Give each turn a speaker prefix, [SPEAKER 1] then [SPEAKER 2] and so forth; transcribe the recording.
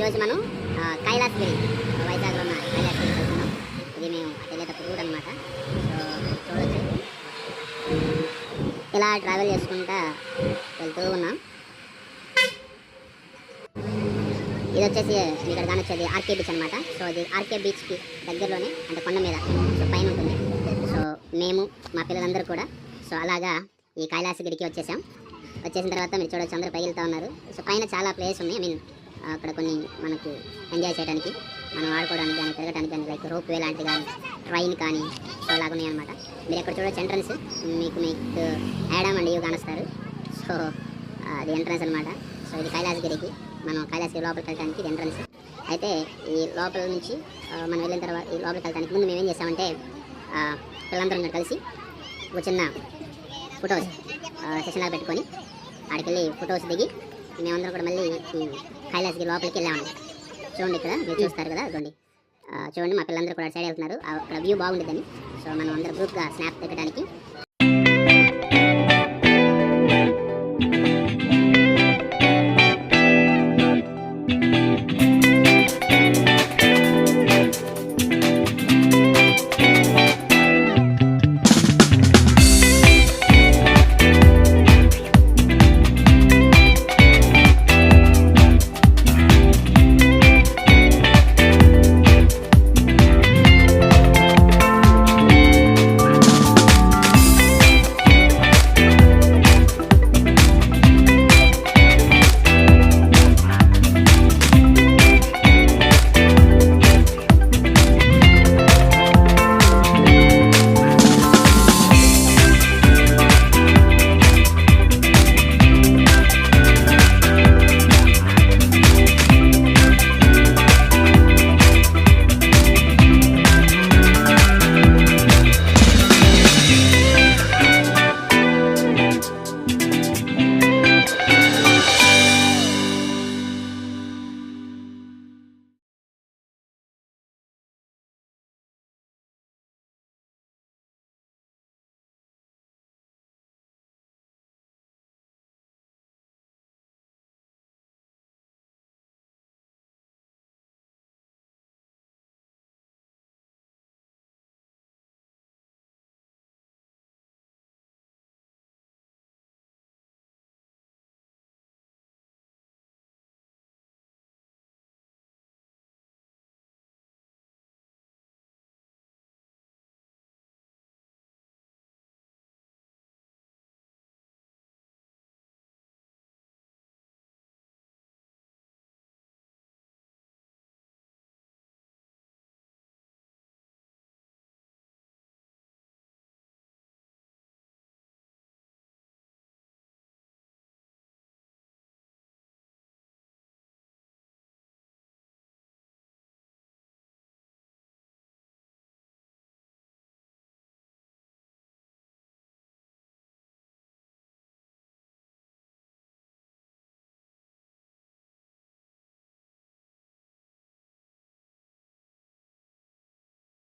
[SPEAKER 1] ఈరోజు మనం కైలాసగిరి వైజాగ్లో ఉన్న కైలాసగిరి వెళ్తున్నాం. ఇది మేము వెళ్ళేటప్పుడు రూట్ అనమాట. సో చూడొచ్చు, ఇలా ట్రావెల్ చేసుకుంటా వెళ్తూ ఉన్నాం. ఇది వచ్చేసి ఇక్కడ కానొచ్చేది ఆర్కే బీచ్ అనమాట. సో ఇది ఆర్కే బీచ్కి దగ్గరలోనే, అంటే కొండ మీద సో పైన ఉంటుంది. సో మేము మా పిల్లలందరూ కూడా సో అలాగా ఈ కైలాసగిరికి వచ్చేసిన తర్వాత మీరు చూడొచ్చు, అందరూ పైకి వెళ్తూ ఉన్నారు. సో పైన చాలా ప్లేస్ ఉన్నాయి. ఐ మీన్ అక్కడ కొన్ని మనకు ఎంజాయ్ చేయడానికి, మనం ఆడుకోవడానికి కానీ, తిరగడానికి కానీ, లైక్ రోప్ వే లాంటివి కానీ, ట్రైన్ కానీ సో అలాగ ఉన్నాయి అనమాట. మీరు ఎక్కడ చూడొచ్చు ఎంట్రన్స్, మీకు యాడమ్ అండ్ ఇవి కానొస్తారు. సో అది ఎంట్రన్స్ అనమాట. సో ఇది కైలాసగిరికి, మనం కైలాసగిరి లోపలికి వెళ్ళడానికి ఇది ఎంట్రన్స్. అయితే ఈ లోపల నుంచి మనం వెళ్ళిన తర్వాత ఈ లోపలికి వెళ్ళడానికి ముందు మేము ఏం చేసామంటే పిల్లలందరం కలిసి ఒక చిన్న ఫొటోస్ సెషన్లా పెట్టుకొని ఆడికి వెళ్ళి ఫొటోస్ దిగి మేమందరం కూడా మళ్ళీ ఈ కైలాసగిరి లోపలికి వెళ్ళామన్నమాట. చూడండి, ఇక్కడ మీరు చూస్తారు కదా, చూడండి మా పిల్లలందరూ కూడా సైడ్ వెళ్తున్నారు. అక్కడ వ్యూ బాగుంటుందని సో మనం అందరూ గ్రూప్గా స్నాప్ దిగడానికి